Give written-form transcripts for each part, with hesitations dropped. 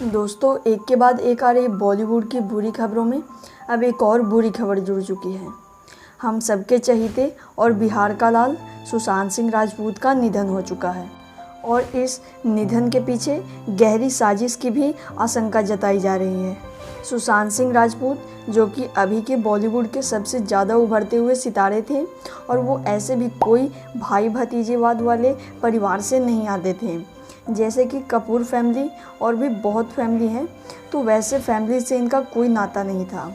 दोस्तों, एक के बाद एक आ रही बॉलीवुड की बुरी खबरों में अब एक और बुरी खबर जुड़ चुकी है। हम सबके चहीते और बिहार का लाल सुशांत सिंह राजपूत का निधन हो चुका है और इस निधन के पीछे गहरी साजिश की भी आशंका जताई जा रही है। सुशांत सिंह राजपूत, जो कि अभी के बॉलीवुड के सबसे ज़्यादा उभरते हुए सितारे थे, और वो ऐसे भी कोई भाई भतीजेवाद वाले परिवार से नहीं आते थे, जैसे कि कपूर फैमिली और भी बहुत फैमिली हैं, तो वैसे फैमिली से इनका कोई नाता नहीं था।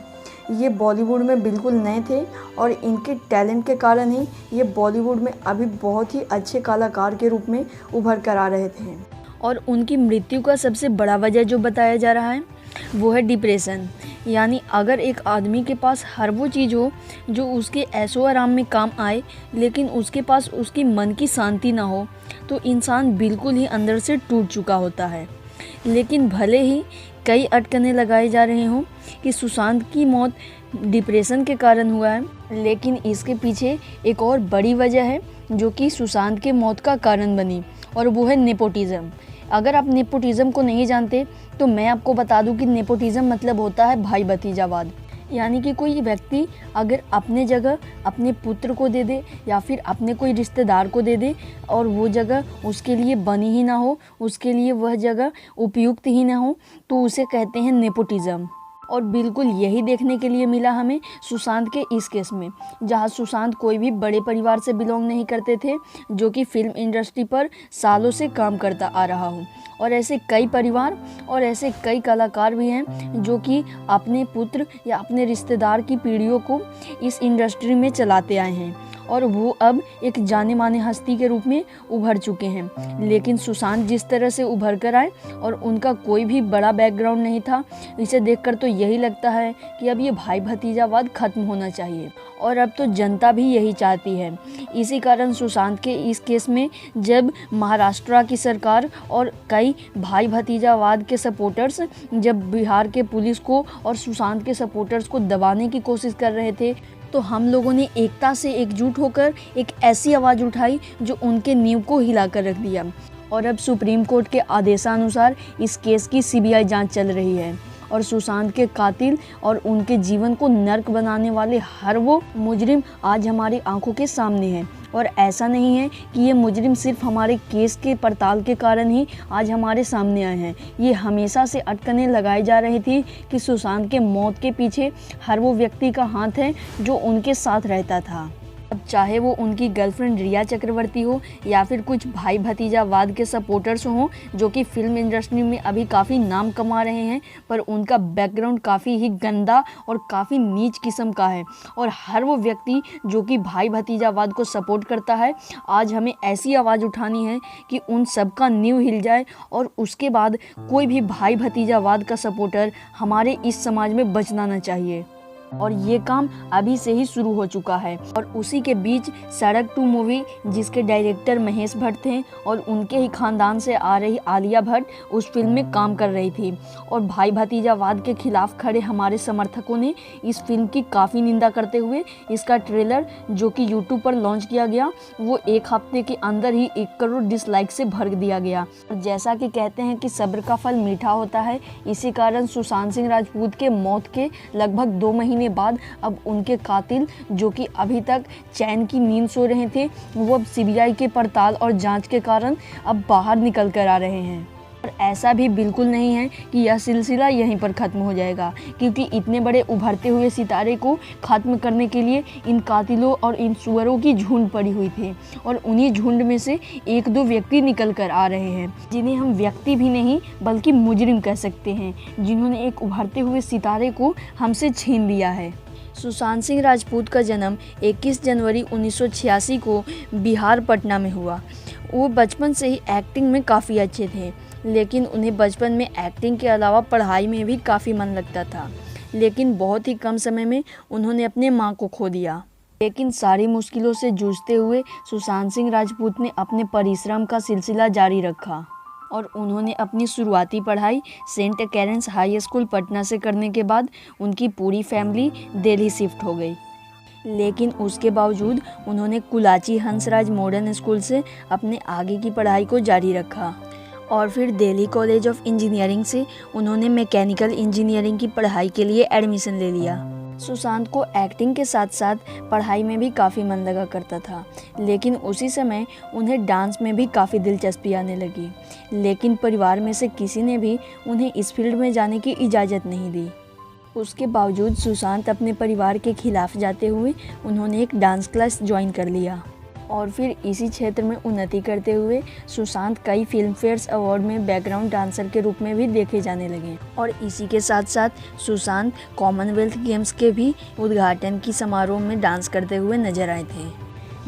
ये बॉलीवुड में बिल्कुल नए थे और इनके टैलेंट के कारण ही ये बॉलीवुड में अभी बहुत ही अच्छे कलाकार के रूप में उभर कर आ रहे थे। और उनकी मृत्यु का सबसे बड़ा वजह जो बताया जा रहा है वो है डिप्रेशन। यानी अगर एक आदमी के पास हर वो चीज़ हो जो उसके ऐशो आराम में काम आए, लेकिन उसके पास उसकी मन की शांति ना हो, तो इंसान बिल्कुल ही अंदर से टूट चुका होता है। लेकिन भले ही कई अटकलें लगाए जा रहे हों कि सुशांत की मौत डिप्रेशन के कारण हुआ है, लेकिन इसके पीछे एक और बड़ी वजह है जो कि सुशांत के मौत का कारण बनी, और वो है नेपोटिज़म। अगर आप नेपोटिज़म को नहीं जानते तो मैं आपको बता दूं कि नेपोटिज़म मतलब होता है भाई भतीजावाद। यानी कि कोई व्यक्ति अगर अपने जगह अपने पुत्र को दे दे या फिर अपने कोई रिश्तेदार को दे दे और वो जगह उसके लिए बनी ही ना हो, उसके लिए वह जगह उपयुक्त ही ना हो, तो उसे कहते हैं नेपोटिज़म। और बिल्कुल यही देखने के लिए मिला हमें सुशांत के इस केस में, जहां सुशांत कोई भी बड़े परिवार से बिलोंग नहीं करते थे, जो कि फिल्म इंडस्ट्री पर सालों से काम करता आ रहा हो। और ऐसे कई परिवार और ऐसे कई कलाकार भी हैं जो कि अपने पुत्र या अपने रिश्तेदार की पीढ़ियों को इस इंडस्ट्री में चलाते आए हैं और वो अब एक जाने माने हस्ती के रूप में उभर चुके हैं। लेकिन सुशांत जिस तरह से उभर कर आए और उनका कोई भी बड़ा बैकग्राउंड नहीं था, इसे देखकर तो यही लगता है कि अब ये भाई भतीजावाद खत्म होना चाहिए, और अब तो जनता भी यही चाहती है। इसी कारण सुशांत के इस केस में जब महाराष्ट्र की सरकार और कई भाई भतीजावाद के सपोर्टर्स जब बिहार के पुलिस को और सुशांत के सपोर्टर्स को दबाने की कोशिश कर रहे थे, तो हम लोगों ने एकता से एकजुट होकर एक ऐसी आवाज़ उठाई जो उनके नींव को हिला कर रख दिया। और अब सुप्रीम कोर्ट के आदेशानुसार इस केस की सीबीआई जांच चल रही है और सुशांत के कातिल और उनके जीवन को नर्क बनाने वाले हर वो मुजरिम आज हमारी आंखों के सामने हैं। और ऐसा नहीं है कि ये मुजरिम सिर्फ हमारे केस के पड़ताल के कारण ही आज हमारे सामने आए हैं। ये हमेशा से अटकलें लगाई जा रही थी कि सुशांत के मौत के पीछे हर वो व्यक्ति का हाथ है जो उनके साथ रहता था। अब चाहे वो उनकी गर्लफ्रेंड रिया चक्रवर्ती हो या फिर कुछ भाई भतीजावाद के सपोर्टर्स हों जो कि फिल्म इंडस्ट्री में अभी काफ़ी नाम कमा रहे हैं, पर उनका बैकग्राउंड काफ़ी ही गंदा और काफ़ी नीच किस्म का है। और हर वो व्यक्ति जो कि भाई भतीजावाद को सपोर्ट करता है, आज हमें ऐसी आवाज़ उठानी है कि उन सब का नींव हिल जाए और उसके बाद कोई भी भाई भतीजावाद का सपोर्टर हमारे इस समाज में बचना ना चाहिए। और ये काम अभी से ही शुरू हो चुका है। और उसी के बीच सड़क 2 मूवी, जिसके डायरेक्टर महेश भट्ट थे और उनके ही खानदान से आ रही आलिया भट्ट उस फिल्म में काम कर रही थी, और भाई भतीजावाद के खिलाफ खड़े हमारे समर्थकों ने इस फिल्म की काफ़ी निंदा करते हुए इसका ट्रेलर जो कि यूट्यूब पर लॉन्च किया गया, वो 1 हफ्ते के अंदर ही 1 करोड़ डिसलाइक से भर दिया गया। और जैसा कि कहते हैं कि सब्र का फल मीठा होता है, इसी कारण सुशांत सिंह राजपूत के मौत के लगभग 2 महीने बाद अब उनके कातिल जो कि अभी तक चैन की नींद सो रहे थे, वो अब सीबीआई के पड़ताल और जांच के कारण अब बाहर निकल कर आ रहे हैं। और ऐसा भी बिल्कुल नहीं है कि यह सिलसिला यहीं पर ख़त्म हो जाएगा, क्योंकि इतने बड़े उभरते हुए सितारे को ख़त्म करने के लिए इन कातिलों और इन सुअरों की झुंड पड़ी हुई थी, और उन्हीं झुंड में से 1-2 व्यक्ति निकल कर आ रहे हैं जिन्हें हम व्यक्ति भी नहीं बल्कि मुजरिम कह सकते हैं, जिन्होंने एक उभरते हुए सितारे को हमसे छीन लिया है। सुशांत सिंह राजपूत का जन्म 21 जनवरी 1986 को बिहार पटना में हुआ। वो बचपन से ही एक्टिंग में काफ़ी अच्छे थे, लेकिन उन्हें बचपन में एक्टिंग के अलावा पढ़ाई में भी काफ़ी मन लगता था। लेकिन बहुत ही कम समय में उन्होंने अपने माँ को खो दिया। लेकिन सारी मुश्किलों से जूझते हुए सुशांत सिंह राजपूत ने अपने परिश्रम का सिलसिला जारी रखा और उन्होंने अपनी शुरुआती पढ़ाई saint Karen's high school Patna से करने के बाद उनकी पूरी फैमिली दिल्ली शिफ्ट हो गई। लेकिन उसके बावजूद उन्होंने कुलाची हंसराज मॉडर्न स्कूल से अपने आगे की पढ़ाई को जारी रखा। और फिर दिल्ली कॉलेज ऑफ इंजीनियरिंग से उन्होंने मैकेनिकल इंजीनियरिंग की पढ़ाई के लिए एडमिशन ले लिया। सुशांत को एक्टिंग के साथ साथ पढ़ाई में भी काफ़ी मन लगा करता था, लेकिन उसी समय उन्हें डांस में भी काफ़ी दिलचस्पी आने लगी। लेकिन परिवार में से किसी ने भी उन्हें इस फील्ड में जाने की इजाज़त नहीं दी। उसके बावजूद सुशांत अपने परिवार के खिलाफ जाते हुए उन्होंने एक डांस क्लास ज्वाइन कर लिया और फिर इसी क्षेत्र में उन्नति करते हुए सुशांत कई फिल्म फेयर्स अवार्ड में बैकग्राउंड डांसर के रूप में भी देखे जाने लगे। और इसी के साथ साथ सुशांत कॉमनवेल्थ गेम्स के भी उद्घाटन की समारोह में डांस करते हुए नजर आए थे।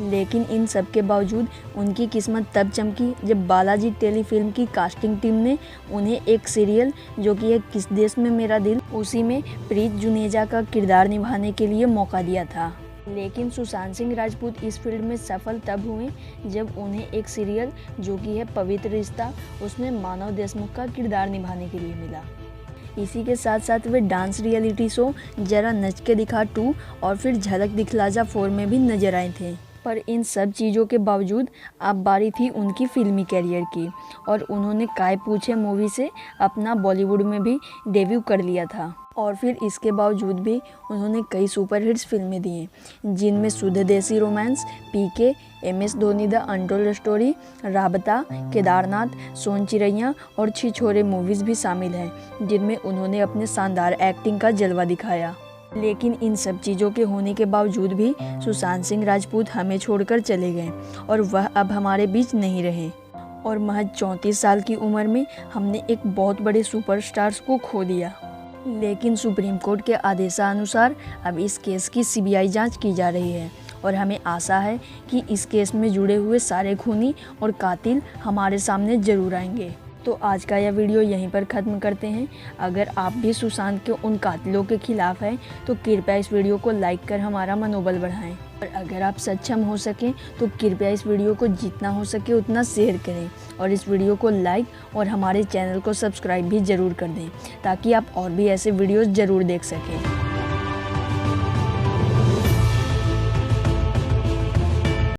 लेकिन इन सब के बावजूद उनकी किस्मत तब चमकी जब बालाजी टेलीफिल्म की कास्टिंग टीम ने उन्हें एक सीरियल जो कि है किस देश में मेरा दिल, उसी में प्रीत जुनेजा का किरदार निभाने के लिए मौका दिया था। लेकिन सुशांत सिंह राजपूत इस फील्ड में सफल तब हुए जब उन्हें एक सीरियल जो कि है पवित्र रिश्ता, उसमें मानव देशमुख का किरदार निभाने के लिए मिला। इसी के साथ साथ वे डांस रियलिटी शो जरा नच के दिखा 2 और फिर झलक दिखला जा 4 में भी नजर आए थे। पर इन सब चीज़ों के बावजूद अब बारी थी उनकी फिल्मी कैरियर की और उन्होंने काय पूछे मूवी से अपना बॉलीवुड में भी डेब्यू कर लिया था। और फिर इसके बावजूद भी उन्होंने कई सुपरहिट्स फिल्में दी हैं, जिनमें Shuddh Desi romance, PK, MS Dhoni the untold story, Raabta, Kedarnath, सोन चिड़ैया और छिछोरे मूवीज़ भी शामिल हैं, जिनमें उन्होंने अपने शानदार एक्टिंग का जलवा दिखाया। लेकिन इन सब चीज़ों के होने के बावजूद भी सुशांत सिंह राजपूत हमें छोड़कर चले गए और वह अब हमारे बीच नहीं रहे। और महज 34 साल की उम्र में हमने एक बहुत बड़े सुपरस्टार्स को खो दिया। लेकिन सुप्रीम कोर्ट के आदेशानुसार अब इस केस की CBI जांच की जा रही है और हमें आशा है कि इस केस में जुड़े हुए सारे खूनी और कातिल हमारे सामने ज़रूर आएंगे। तो आज का यह वीडियो यहीं पर ख़त्म करते हैं। अगर आप भी सुशांत के उन कातिलों के खिलाफ हैं तो कृपया इस वीडियो को लाइक कर हमारा मनोबल बढ़ाएं और अगर आप सक्षम हो सकें तो कृपया इस वीडियो को जितना हो सके उतना शेयर करें और इस वीडियो को लाइक और हमारे चैनल को सब्सक्राइब भी ज़रूर कर दें ताकि आप और भी ऐसे वीडियोज़ ज़रूर देख सकें।